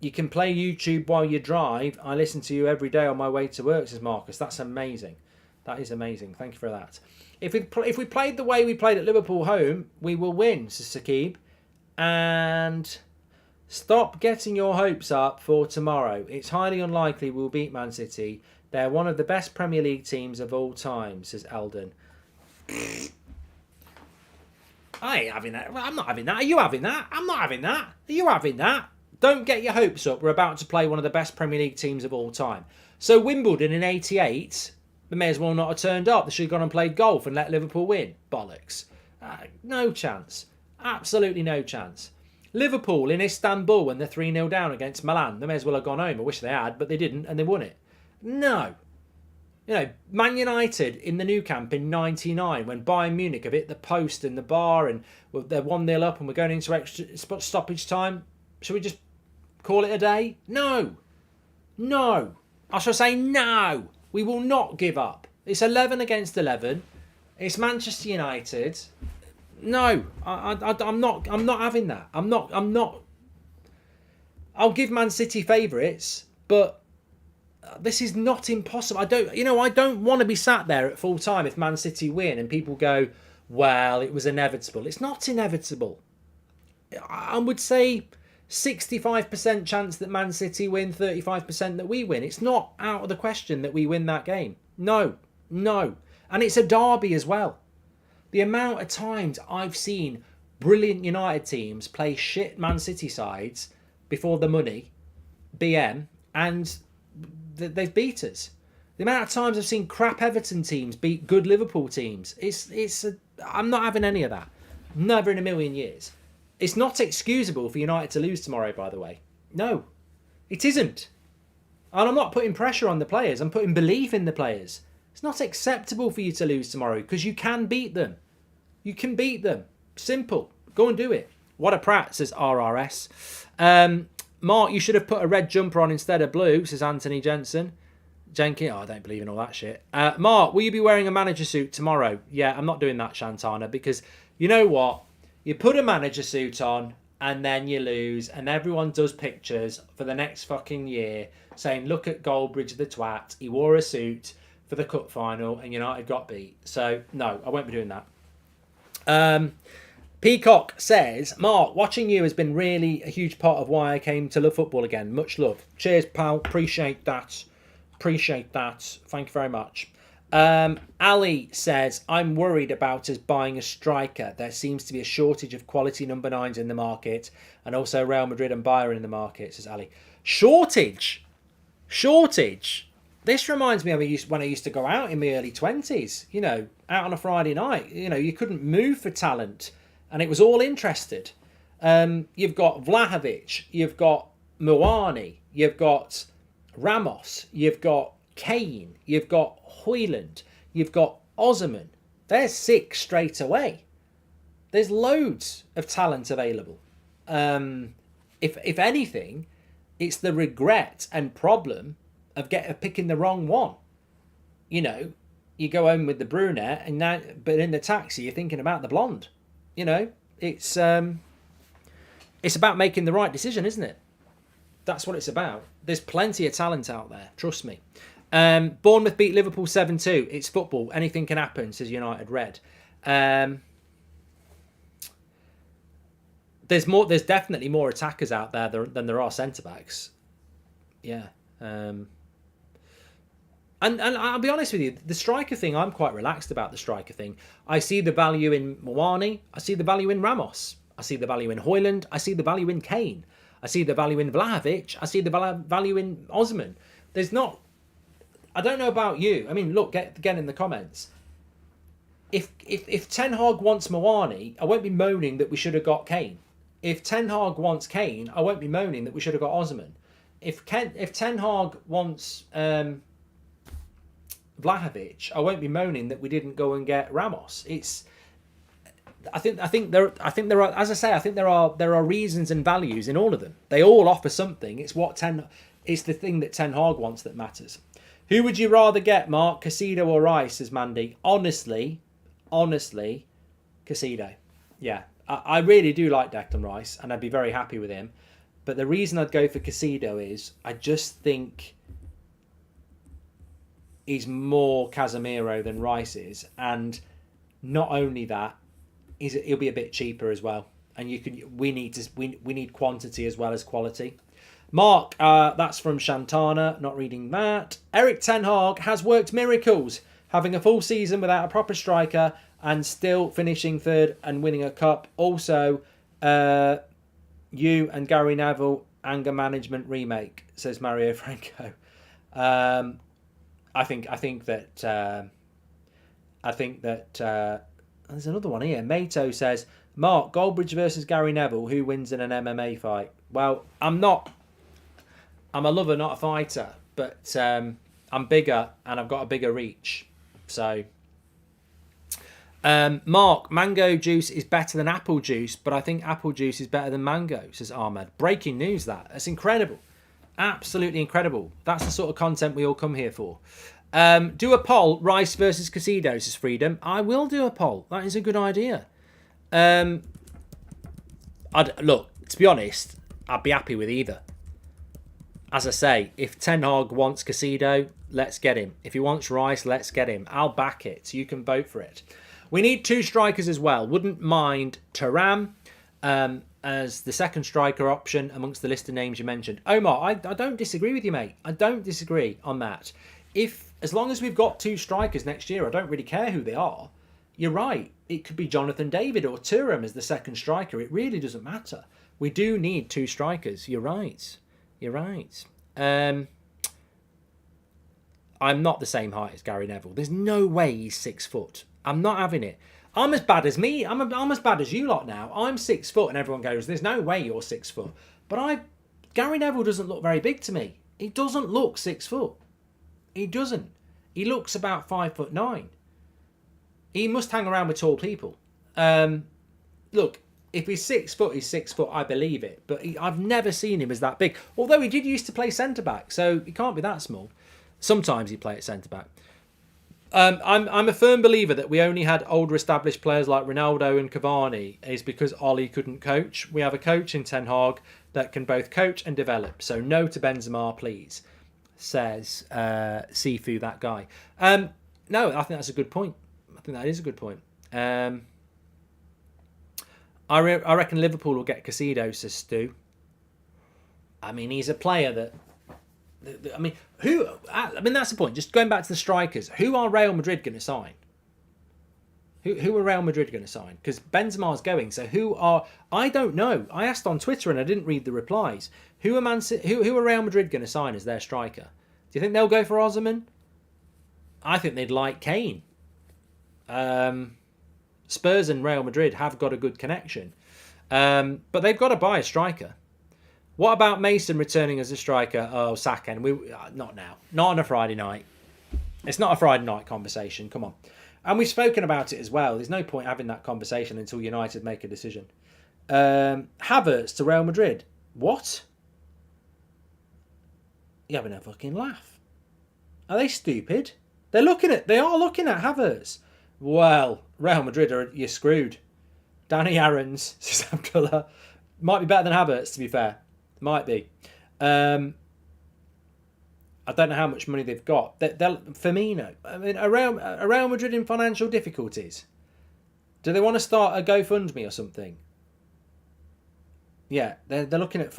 you can play YouTube while you drive. I listen to you every day on my way to work, says Marcus. That's amazing. That is amazing. Thank you for that. If we played the way we played at Liverpool home, we will win, says Sakib. And stop getting your hopes up for tomorrow. It's highly unlikely we'll beat Man City. They're one of the best Premier League teams of all time, says Eldon. I ain't having that. I'm not having that. Are you having that? I'm not having that. Are you having that? Don't get your hopes up. We're about to play one of the best Premier League teams of all time. So Wimbledon in '88... they may as well not have turned up. They should have gone and played golf and let Liverpool win. Bollocks. No chance. Absolutely no chance. Liverpool in Istanbul when they're 3-0 down against Milan. They may as well have gone home. I wish they had, but they didn't and they won it. No. Man United in the Nou Camp in '99 when Bayern Munich have hit the post and the bar and they're 1-0 up and we're going into extra stoppage time. Should we just call it a day? No. No. I shall say no. We will not give up. It's 11 against 11. It's Manchester United. No, I'm not having that. I'm not. I'll give Man City favourites, but this is not impossible. I don't want to be sat there at full time if Man City win and people go, well, it was inevitable. It's not inevitable. I would say 65% chance that Man City win, 35% that we win. It's not out of the question that we win that game. No. And it's a derby as well. The amount of times I've seen brilliant United teams play shit Man City sides before the money, BM, and they've beat us. The amount of times I've seen crap Everton teams beat good Liverpool teams. I'm not having any of that. Never in a million years. It's not excusable for United to lose tomorrow, by the way. No, it isn't. And I'm not putting pressure on the players. I'm putting belief in the players. It's not acceptable for you to lose tomorrow because you can beat them. You can beat them. Simple. Go and do it. What a prat, says RRS. Mark, you should have put a red jumper on instead of blue, says Anthony Jensen. Jenkins, I don't believe in all that shit. Mark, will you be wearing a manager suit tomorrow? Yeah, I'm not doing that, Shantana, because you know what? You put a manager suit on and then you lose and everyone does pictures for the next fucking year saying, look at Goldbridge the twat. He wore a suit for the cup final and United got beat. So, no, I won't be doing that. Peacock says, Mark, watching you has been really a huge part of why I came to love football again. Much love. Cheers, pal. Appreciate that. Thank you very much. Ali says, I'm worried about us buying a striker. There seems to be a shortage of quality number 9s in the market and also Real Madrid and Bayern in the market, says Ali. Shortage? This reminds me of when I used to go out in my early 20s, out on a Friday night. You couldn't move for talent and it was all interested. You've got Vlahovic, you've got Muani, you've got Ramos, you've got Kane, you've got HOJLUND, you've got Osimhen. There's 6 straight away. There's loads of talent available. If anything, It's the regret and problem of picking the wrong one. You know, you go home with the brunette, and now, but in the taxi you're thinking about the blonde. You know, it's about making the right decision, isn't it? That's what it's about. There's plenty of talent out there, trust me. Bournemouth beat Liverpool 7-2. It's football. Anything can happen, says United Red. There's definitely more attackers out there than there are centre-backs. Yeah. And I'll be honest with you, the striker thing, I'm quite relaxed about the striker thing. I see the value in Mawani. I see the value in Ramos. I see the value in HOJLUND. I see the value in KANE. I see the value in Vlahovic. I see the value in Osman. There's not... I don't know about you. I mean, look, get in the comments. If Ten Hag wants Mawani, I won't be moaning that we should have got KANE. If Ten Hag wants KANE, I won't be moaning that we should have got Osman. If Ten Hag wants Vlahovic, I won't be moaning that we didn't go and get Ramos. I think there are, as I say, I think there are reasons and values in all of them. They all offer something. It's the thing that Ten Hag wants that matters. Who would you rather get, Mark? Casido or Rice, says Mandy. Honestly, Casido. Yeah, I really do like Declan Rice, and I'd be very happy with him. But the reason I'd go for Casido is I just think he's more Casemiro than Rice is, and not only that, he'll be a bit cheaper as well. And we need quantity as well as quality. Mark, that's from Shantana, not reading that. Erik Ten Hag has worked miracles, having a full season without a proper striker and still finishing third and winning a cup. Also, you and Gary Neville anger management remake, says Mario Franco. I think that there's another one here. Mato says, Mark, Goldbridge versus Gary Neville, who wins in an MMA fight? Well, I'm a lover, not a fighter, but I'm bigger and I've got a bigger reach. So, Mark, mango juice is better than apple juice, but I think apple juice is better than mango, says Ahmed. Breaking news, that's incredible. Absolutely incredible. That's the sort of content we all come here for. Do a poll, Rice versus Casido, says Freedom. I will do a poll. That is a good idea. Look, to be honest, I'd be happy with either. As I say, if Ten Hag wants Casido, let's get him. If he wants Rice, let's get him. I'll back it, so you can vote for it. We need two strikers as well. Wouldn't mind Thuram as the second striker option amongst the list of names you mentioned. Omar, I don't disagree with you, mate. I don't disagree on that. As long as we've got two strikers next year, I don't really care who they are. You're right. It could be Jonathan David or Thuram as the second striker. It really doesn't matter. We do need two strikers. You're right. I'm not the same height as Gary Neville. There's no way he's 6 foot. I'm not having it. I'm as bad as me. I'm as bad as you lot now. I'm 6 foot and everyone goes, there's no way you're 6 foot. But Gary Neville doesn't look very big to me. He doesn't look 6 foot. He doesn't. He looks about 5'9". He must hang around with tall people. Look, if he's 6 foot, he's 6 foot. I believe it. But I've never seen him as that big. Although he did used to play centre-back, so he can't be that small. Sometimes he play at centre-back. I'm a firm believer that we only had older established players like Ronaldo and Cavani is because Ollie couldn't coach. We have a coach in Ten Hag that can both coach and develop. So no to Benzema, please, says Sifu, that guy. No, I think that's a good point. I think that is a good point. I reckon Liverpool will get Casido, says Stu. I mean, he's a player that... I mean, that's the point. Just going back to the strikers. Who are Real Madrid going to sign? Who are Real Madrid going to sign? Because Benzema's going. So who are... I don't know. I asked on Twitter and I didn't read the replies. Who are Real Madrid going to sign as their striker? Do you think they'll go for Osman? I think they'd like Kane. Spurs and Real Madrid have got a good connection. But they've got to buy a striker. What about Mason returning as a striker? Oh, Saka. Not now. Not on a Friday night. It's not a Friday night conversation. Come on. And we've spoken about it as well. There's no point having that conversation until United make a decision. Havertz to Real Madrid. What? You're having a fucking laugh. Are they stupid? They are looking at Havertz. Well, Real Madrid, you're screwed. Danny Aarons, says Abdullah. Might be better than Havertz, to be fair. Might be. I don't know how much money they've got. Firmino. I mean, Real Madrid in financial difficulties. Do they want to start a GoFundMe or something? Yeah, they're looking at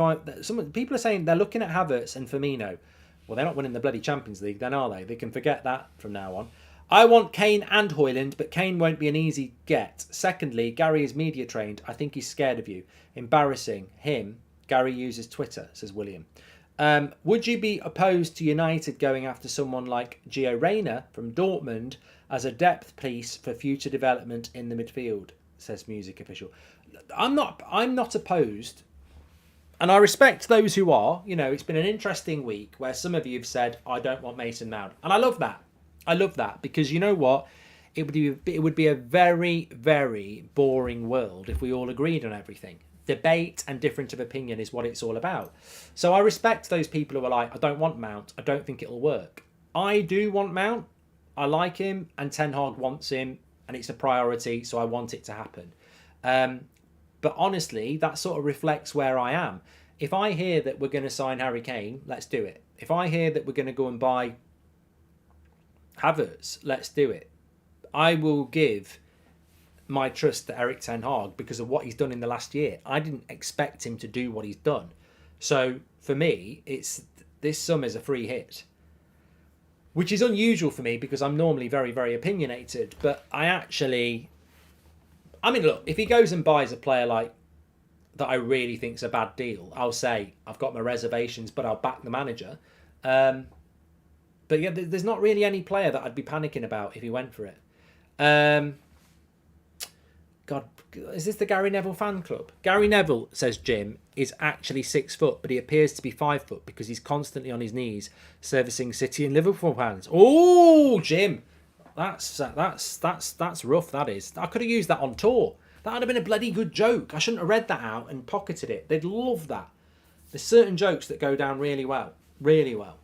people are saying they're looking at Havertz and Firmino. Well, they're not winning the bloody Champions League, then, are they? They can forget that from now on. I want KANE and HOJLUND, but KANE won't be an easy get. Secondly, Gary is media trained. I think he's scared of you. Embarrassing him. Gary uses Twitter, says William. Would you be opposed to United going after someone like Gio Reyna from Dortmund as a depth piece for future development in the midfield, says Music Official. I'm not opposed. And I respect those who are. You know, it's been an interesting week where some of you have said, I don't want Mason Mount. And I love that. I love that because you know what? It would be a very, very boring world if we all agreed on everything. Debate and difference of opinion is what it's all about. So I respect those people who are like, I don't want Mount. I don't think it'll work. I do want Mount. I like him and Ten Hag wants him and it's a priority. So I want it to happen. But honestly, that sort of reflects where I am. If I hear that we're going to sign Harry Kane, let's do it. If I hear that we're going to go and buy Havertz, let's do it. I will give my trust to Erik Ten Hag because of what he's done in the last year. I didn't expect him to do what he's done. So for me, this summer's a free hit, which is unusual for me because I'm normally very, very opinionated. But I mean, look, if he goes and buys a player like that I really think's a bad deal, I'll say I've got my reservations, but I'll back the manager. But yeah, there's not really any player that I'd be panicking about if he went for it. God, is this the Gary Neville fan club? Gary Neville, says Jim, is actually 6 foot, but he appears to be 5 foot because he's constantly on his knees servicing City and Liverpool fans. Oh, Jim. That's rough, that is. I could have used that on tour. That would have been a bloody good joke. I shouldn't have read that out and pocketed it. They'd love that. There's certain jokes that go down really well. Really well.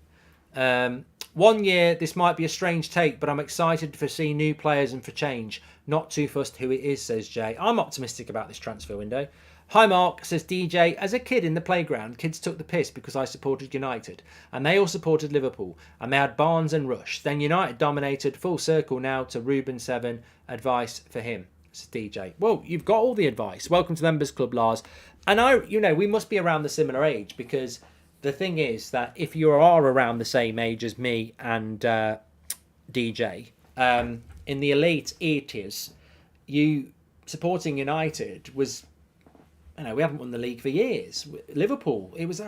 1 year, this might be a strange take, but I'm excited for seeing new players and for change. Not too fussed who it is, says Jay. I'm optimistic about this transfer window. Hi Mark, says DJ. As a kid in the playground, kids took the piss because I supported United. And they all supported Liverpool. And they had Barnes and Rush. Then United dominated. Full circle now to Ruben 7. Advice for him, says DJ. Well, you've got all the advice. Welcome to the Members Club, Lars. And we must be around the similar age because the thing is that if you are around the same age as me and DJ, in the late 80s, you supporting United was, we haven't won the league for years. Liverpool, it was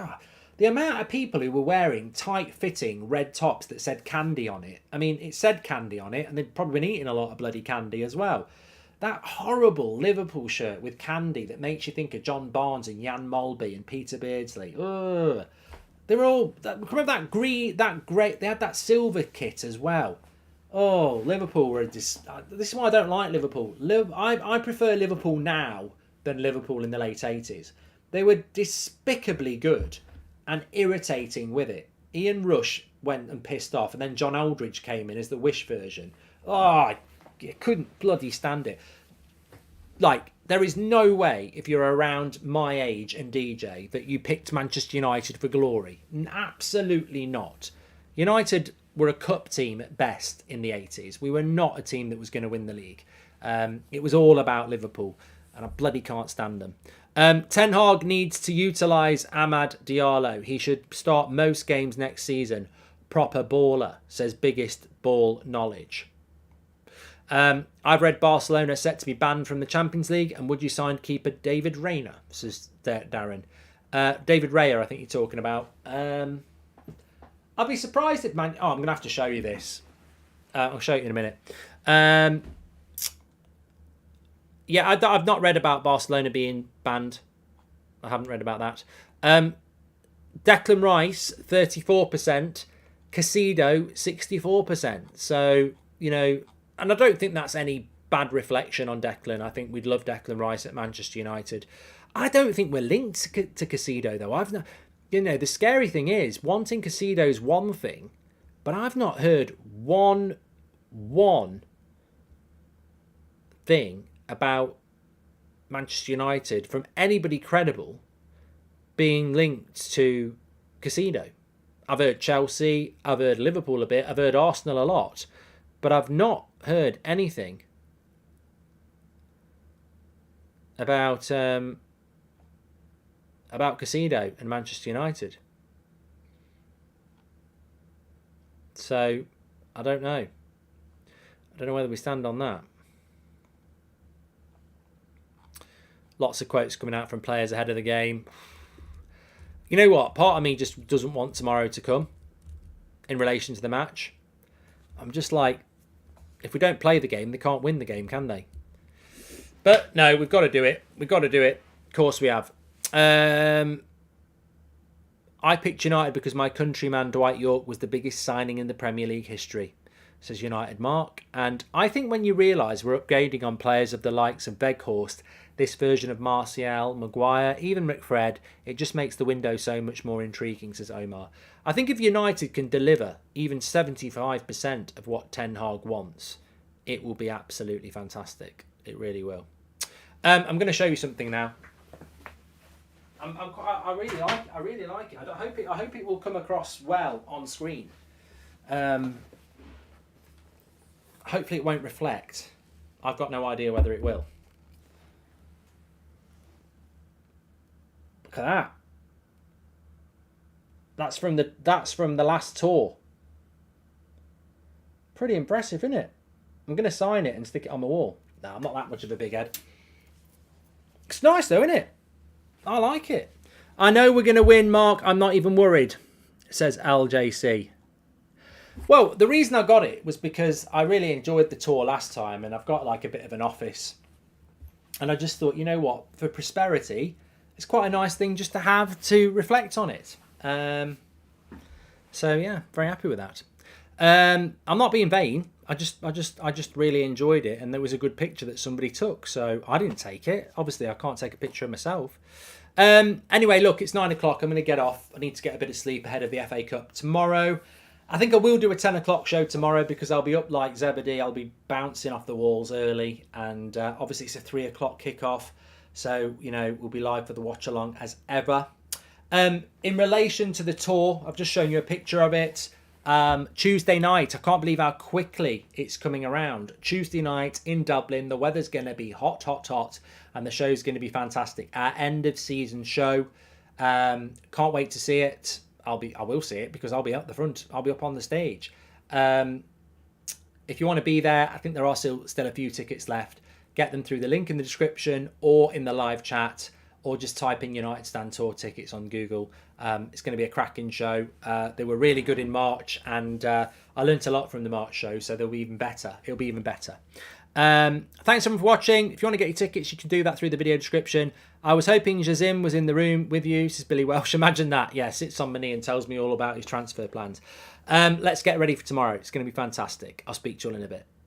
the amount of people who were wearing tight-fitting red tops that said candy on it. I mean, it said candy on it, and they'd probably been eating a lot of bloody candy as well. That horrible Liverpool shirt with candy that makes you think of John Barnes and Jan Molby and Peter Beardsley. Ugh. They were all... Remember that green... That great... They had that silver kit as well. Oh, Liverpool were... This is why I don't like Liverpool. I prefer Liverpool now than Liverpool in the late 80s. They were despicably good and irritating with it. Ian Rush went and pissed off, and then John Aldridge came in as the Wish version. Oh, I couldn't bloody stand it. Like, there is no way, if you're around my age and DJ, that you picked Manchester United for glory. Absolutely not. United were a cup team at best in the 80s. We were not a team that was going to win the league. It was all about Liverpool, and I bloody can't stand them. Ten Hag needs to utilise Amad Diallo. He should start most games next season. Proper baller, says Biggest Ball Knowledge. I've read Barcelona set to be banned from the Champions League, and would you sign keeper David Rayner, says Darren. David Raya, I think you're talking about. I'd be surprised if I'm going to have to show you this. I'll show you in a minute. Yeah, I've not read about Barcelona being banned. I haven't read about that. Declan Rice, 34%. Casido, 64%. So, and I don't think that's any bad reflection on Declan. I think we'd love Declan Rice at Manchester United. I don't think we're linked to Casido, though. you know, the scary thing is wanting Casido's one thing, but I've not heard one thing about Manchester United from anybody credible being linked to Casino. I've heard Chelsea, I've heard Liverpool a bit, I've heard Arsenal a lot, but I've not heard anything about Casino and Manchester United. So I don't know. I don't know whether we stand on that. Lots of quotes coming out from players ahead of the game. You know what? Part of me just doesn't want tomorrow to come in relation to the match. I'm just like, if we don't play the game, they can't win the game, can they? But no, we've got to do it. We've got to do it. Of course we have. I picked United because my countryman Dwight York was the biggest signing in the Premier League history, says United Mark. And I think when you realise we're upgrading on players of the likes of Weghorst, this version of Martial, Maguire, even McFred, it just makes the window so much more intriguing, says Omar. I think if United can deliver even 75% of what Ten Hag wants, it will be absolutely fantastic. It really will. I'm going to show you something now. I really like it. I really like it. I hope it will come across well on screen. Hopefully it won't reflect. I've got no idea whether it will. Look at that. That's from the last tour. Pretty impressive, isn't it? I'm going to sign it and stick it on the wall. No, I'm not that much of a big head. It's nice though, isn't it? I like it. I know we're going to win, Mark. I'm not even worried, says LJC. Well, the reason I got it was because I really enjoyed the tour last time, and I've got like a bit of an office. And I just thought, you know what? For prosperity, it's quite a nice thing just to have to reflect on it. So yeah, very happy with that. I'm not being vain. I just really enjoyed it, and there was a good picture that somebody took, so I didn't take it. Obviously, I can't take a picture of myself. Anyway, look, it's 9 o'clock. I'm going to get off. I need to get a bit of sleep ahead of the FA Cup tomorrow. I think I will do a 10 o'clock show tomorrow because I'll be up like Zebedee. I'll be bouncing off the walls early, and obviously it's a 3 o'clock kickoff, so you know we'll be live for the watch along as ever. In relation to the tour, I've just shown you a picture of it. Tuesday night, I can't believe how quickly it's coming around. Tuesday night in Dublin, the weather's going to be hot, hot, hot, and the show's going to be fantastic. Our end of season show. Can't wait to see it. I will see it because I'll be up the front. I'll be up on the stage. If you want to be there, I think there are still a few tickets left. Get them through the link in the description or in the live chat, or just type in United Stand Tour tickets on Google. It's going to be a cracking show. They were really good in March, and I learnt a lot from the March show, so they'll be even better. It'll be even better. Thanks everyone for watching. If you want to get your tickets, you can do that through the video description. I was hoping Jazim was in the room with you, says Billy Welsh. Imagine that. Yeah, sits on my knee and tells me all about his transfer plans. Let's get ready for tomorrow. It's going to be fantastic. I'll speak to you all in a bit.